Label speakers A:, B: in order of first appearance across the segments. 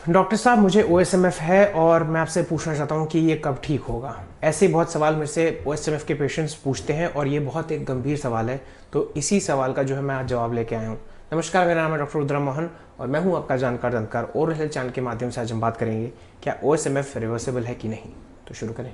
A: Doctor साहब मुझे OSMF है और मैं आपसे पूछना चाहता हूँ कि ये कब ठीक होगा। ऐसे बहुत सवाल मेरे से OSMF के पेशेंट्स पूछते हैं और ये बहुत एक गंभीर सवाल है, तो इसी सवाल का जो है मैं आज जवाब लेके आया हूँ। नमस्कार, मेरा नाम है डॉक्टर रुद्रा मोहन और मैं हूँ आपका जानकार दंतकार। ओरल हेल्थ चैनल के माध्यम से आज हम बात करेंगे क्या OSMF रिवर्सिबल है कि नहीं। तो शुरू करें।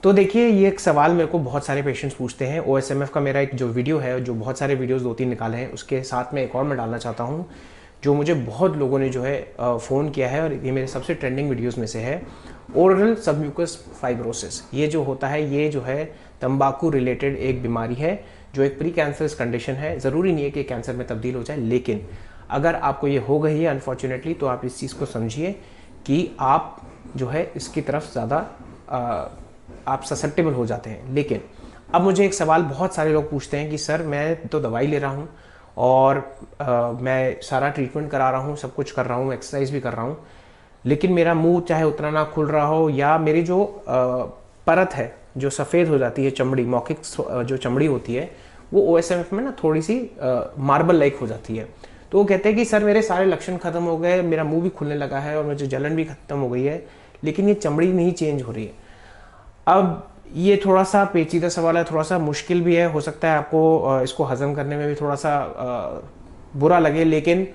A: तो देखिए, ये एक सवाल मेरे को बहुत सारे पेशेंट्स पूछते हैं। OSMF का मेरा एक जो वीडियो है, जो बहुत सारे वीडियोस 2-3 निकाले हैं, उसके साथ में एक और मैं डालना चाहता हूँ जो मुझे बहुत लोगों ने जो है फ़ोन किया है और ये मेरे सबसे ट्रेंडिंग वीडियोस में से है। ओरल सबम्यूकस फाइब्रोसिस, ये जो होता है ये जो है तंबाकू रिलेटेड एक बीमारी है जो एक प्री कैंसरस कंडीशन है। ज़रूरी नहीं है कि कैंसर में तब्दील हो जाए, लेकिन अगर आपको ये हो गई है अनफॉर्चुनेटली, तो आप इस चीज़ को समझिए कि आप जो है इसकी तरफ ज़्यादा आप ससेप्टेबल हो जाते हैं। लेकिन अब मुझे एक सवाल बहुत सारे लोग पूछते हैं कि सर मैं तो दवाई ले रहा हूँ और मैं सारा ट्रीटमेंट करा रहा हूँ, सब कुछ कर रहा हूँ, एक्सरसाइज भी कर रहा हूँ, लेकिन मेरा मुंह चाहे उतना ना खुल रहा हो या मेरी जो परत है जो सफ़ेद हो जाती है, चमड़ी मौखिक जो चमड़ी होती है वो OSMF में ना थोड़ी सी मार्बल लाइक हो जाती है। तो वो कहते हैं कि सर मेरे सारे लक्षण खत्म हो गए, मेरा मुंह भी खुलने लगा है और मुझे जलन भी खत्म हो गई है, लेकिन ये चमड़ी नहीं चेंज हो रही है। अब ये थोड़ा सा पेचीदा सवाल है, थोड़ा सा मुश्किल भी है, हो सकता है आपको इसको हजम करने में भी थोड़ा सा बुरा लगे, लेकिन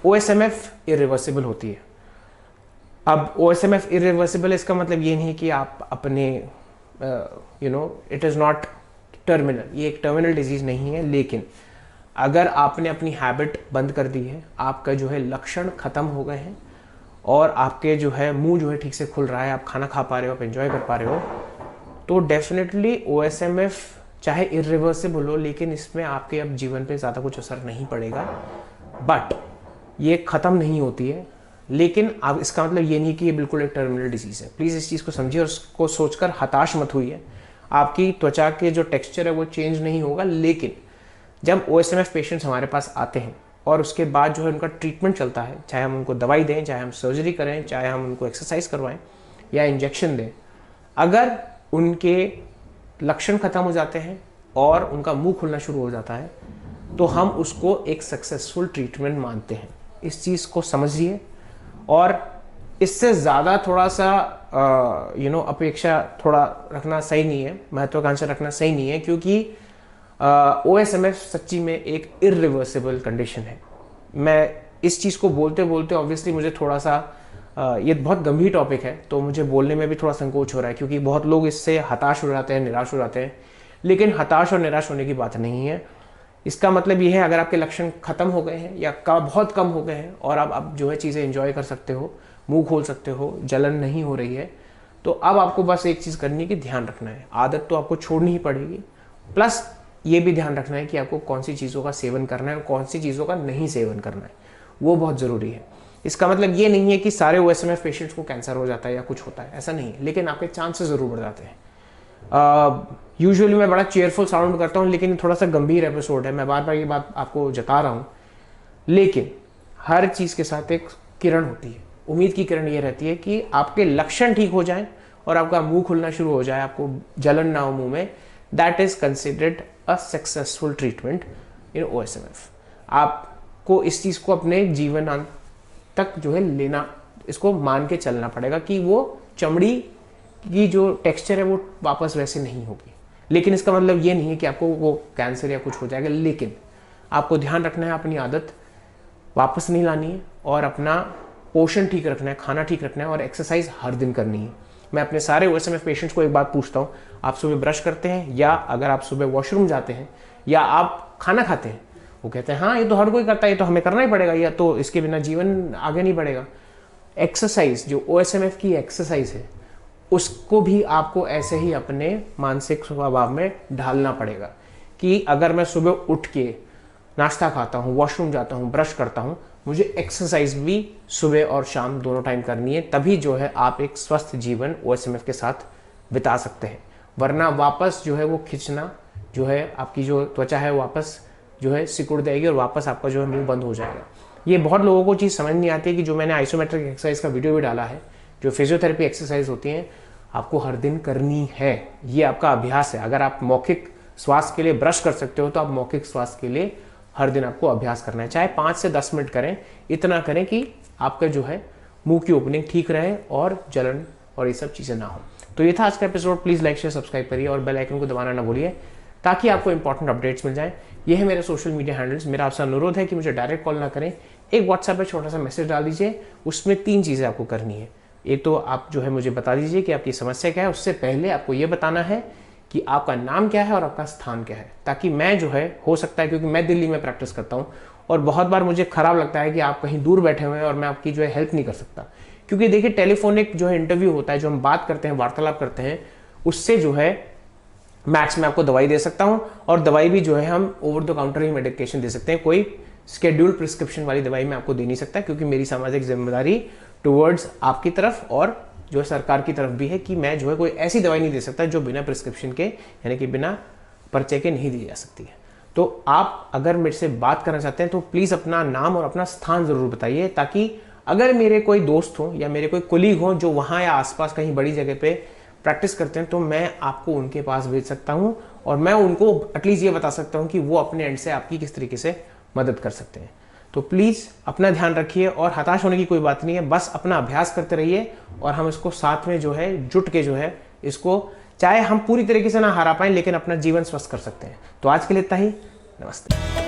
A: OSMF इरिवर्सिबल होती है। अब OSMF इरिवर्सिबल इसका मतलब ये नहीं कि आप अपने इट इज़ नॉट टर्मिनल, ये एक टर्मिनल डिजीज़ नहीं है, लेकिन अगर आपने अपनी हैबिट बंद कर दी है, आपका जो है लक्षण ख़त्म हो गए हैं और आपके जो है मुंह जो है ठीक से खुल रहा है, आप खाना खा पा रहे हो, आप एंजॉय कर पा रहे हो, तो डेफिनेटली OSMF चाहे इरिवर्सिबल हो, लेकिन इसमें आपके अब जीवन पे ज़्यादा कुछ असर नहीं पड़ेगा। बट ये ख़त्म नहीं होती है, लेकिन अब इसका मतलब ये नहीं कि ये बिल्कुल एक टर्मिनल डिजीज़ है। प्लीज़ इस चीज़ को समझिए और उसको सोचकर हताश मत हुई। आपकी त्वचा के जो टेक्स्चर है वो चेंज नहीं होगा, लेकिन जब OSMF पेशेंट्स हमारे पास आते हैं और उसके बाद जो है उनका ट्रीटमेंट चलता है, चाहे हम उनको दवाई दें, चाहे हम सर्जरी करें, चाहे हम उनको एक्सरसाइज करवाएं या इंजेक्शन दें, अगर उनके लक्षण खत्म हो जाते हैं और उनका मुंह खुलना शुरू हो जाता है, तो हम उसको एक सक्सेसफुल ट्रीटमेंट मानते हैं। इस चीज़ को समझिए और इससे ज़्यादा थोड़ा सा अपेक्षा थोड़ा रखना सही नहीं है, महत्वाकांक्षा रखना सही नहीं है, क्योंकि OSMF सच्ची में एक इरिवर्सिबल कंडीशन है। मैं इस चीज़ को बोलते बोलते ऑब्वियसली मुझे थोड़ा सा ये बहुत गंभीर टॉपिक है, तो मुझे बोलने में भी थोड़ा संकोच हो रहा है, क्योंकि बहुत लोग इससे हताश हो जाते हैं, निराश हो जाते हैं। लेकिन हताश और निराश होने की बात नहीं है। इसका मतलब ये है, अगर आपके लक्षण खत्म हो गए हैं या बहुत कम हो गए हैं और आप जो है चीज़ें एंजॉय कर सकते हो, मुंह खोल सकते हो, जलन नहीं हो रही है, तो अब आपको बस एक चीज़ करनी है कि ध्यान रखना है। आदत तो आपको छोड़नी ही पड़ेगी, प्लस ये भी ध्यान रखना है कि आपको कौन सी चीज़ों का सेवन करना है और कौन सी चीज़ों का नहीं सेवन करना है, वो बहुत ज़रूरी है। इसका मतलब ये नहीं है कि सारे OSMF पेशेंट्स को कैंसर हो जाता है या कुछ होता है, ऐसा नहीं है, लेकिन आपके चांसेस ज़रूर बढ़ जाते हैं। यूजुअली मैं बड़ा चेयरफुल साउंड करता हूँ, लेकिन थोड़ा सा गंभीर एपिसोड है, मैं बार बार ये बात आपको जता रहा हूँ, लेकिन हर चीज़ के साथ एक किरण होती है। उम्मीद की किरण ये रहती है कि आपके लक्षण ठीक हो जाएं और आपका मुंह खुलना शुरू हो जाए, आपको जलन ना हो मुंह में। That is considered a successful treatment in OSMF। आपको इस चीज़ को अपने जीवन तक जो है लेना, इसको मान के चलना पड़ेगा कि वो चमड़ी की जो टेक्सचर है वो वापस वैसे नहीं होगी। लेकिन इसका मतलब ये नहीं है कि आपको वो कैंसर या कुछ हो जाएगा, लेकिन आपको ध्यान रखना है, अपनी आदत वापस नहीं लानी है और अपना पोषण ठीक रखना है, खाना ठीक रखना है और एक्सरसाइज हर दिन करनी है। मैं अपने सारे OSMF पेशेंट्स को एक बात पूछता हूँ, आप सुबह ब्रश करते हैं, या अगर आप सुबह वॉशरूम जाते हैं या आप खाना खाते हैं? वो कहते हैं हाँ ये तो हर कोई करता है, ये तो हमें करना ही पड़ेगा, या तो इसके बिना जीवन आगे नहीं बढ़ेगा। एक्सरसाइज, जो OSMF की एक्सरसाइज है, उसको भी आपको ऐसे ही अपने मानसिक स्वभाव में ढालना पड़ेगा कि अगर मैं सुबह उठ के नाश्ता खाता हूँ, वॉशरूम जाता हूँ, ब्रश करता हूँ, मुझे एक्सरसाइज भी सुबह और शाम दोनों टाइम करनी है, तभी जो है आप एक स्वस्थ जीवन OSMF के साथ बिता सकते हैं। वरना वापस जो है वो खिंचना, जो है आपकी जो त्वचा है वापस जो है सिकुड़ जाएगी और वापस आपका जो है मुंह बंद हो जाएगा। ये बहुत लोगों को चीज़ समझ नहीं आती है कि जो मैंने आइसोमेट्रिक एक्सरसाइज का वीडियो भी डाला है, जो फिजियोथेरेपी एक्सरसाइज होती हैं, आपको हर दिन करनी है। ये आपका अभ्यास है। अगर आप मौखिक श्वास के लिए ब्रश कर सकते हो तो आप मौखिक श्वास के लिए हर दिन आपको अभ्यास करना है। चाहे 5 से 10 मिनट करें, इतना करें कि आपका जो है मुंह की ओपनिंग ठीक रहे और जलन और ये सब चीज़ें ना हो। तो ये था आज का episode. Please like share subscribe करिए और बेल आइकन को दबाना ना भूलिए ताकि आपको इंपॉर्टेंट अपडेट्स मिल जाएं। ये है मेरे सोशल मीडिया हैंडल्स। मेरा आपसे अनुरोध है कि मुझे डायरेक्ट कॉल ना करें, एक व्हाट्सएप पे छोटा सा मैसेज डाल दीजिए। उसमें 3 चीज़ें आपको करनी है। एक तो आप जो है मुझे बता दीजिए कि आपकी समस्या क्या है। उससे पहले आपको ये बताना है कि आपका नाम क्या है और आपका स्थान क्या है, ताकि मैं जो है, हो सकता है क्योंकि मैं दिल्ली में प्रैक्टिस करता हूँ और बहुत बार मुझे खराब लगता है कि आप कहीं दूर बैठे हुए हैं और मैं आपकी जो है हेल्प नहीं कर सकता। क्योंकि देखिए टेलीफोनिक जो है इंटरव्यू होता है, जो हम बात करते हैं, वार्तालाप करते हैं, उससे जो है मैक्स में आपको दवाई दे सकता हूं और दवाई भी जो है हम ओवर द काउंटर ही मेडिकेशन दे सकते हैं। कोई स्केड्यूल प्रिस्क्रिप्शन वाली दवाई मैं आपको दे नहीं सकता, क्योंकि मेरी सामाजिक जिम्मेदारी टुवर्ड्स आपकी तरफ और जो है सरकार की तरफ भी है कि मैं जो है कोई ऐसी दवाई नहीं दे सकता जो बिना प्रिस्क्रिप्शन के, यानी कि बिना पर्चे के नहीं दी जा सकती है। तो आप अगर मेरे से बात करना चाहते हैं तो प्लीज़ अपना नाम और अपना स्थान ज़रूर बताइए, ताकि अगर मेरे कोई दोस्त हो या मेरे कोई कोलीग हो जो वहाँ या आसपास कहीं बड़ी जगह पे प्रैक्टिस करते हैं, तो मैं आपको उनके पास भेज सकता हूँ और मैं उनको एटलीस्ट ये बता सकता हूँ कि वो अपने एंड से आपकी किस तरीके से मदद कर सकते हैं। तो प्लीज़ अपना ध्यान रखिए और हताश होने की कोई बात नहीं है। बस अपना अभ्यास करते रहिए और हम इसको साथ में जो है जुट के जो है इसको, चाहे हम पूरी तरीके से ना हारा पाएं, लेकिन अपना जीवन स्वस्थ कर सकते हैं। तो आज के लिए इतना ही। नमस्ते।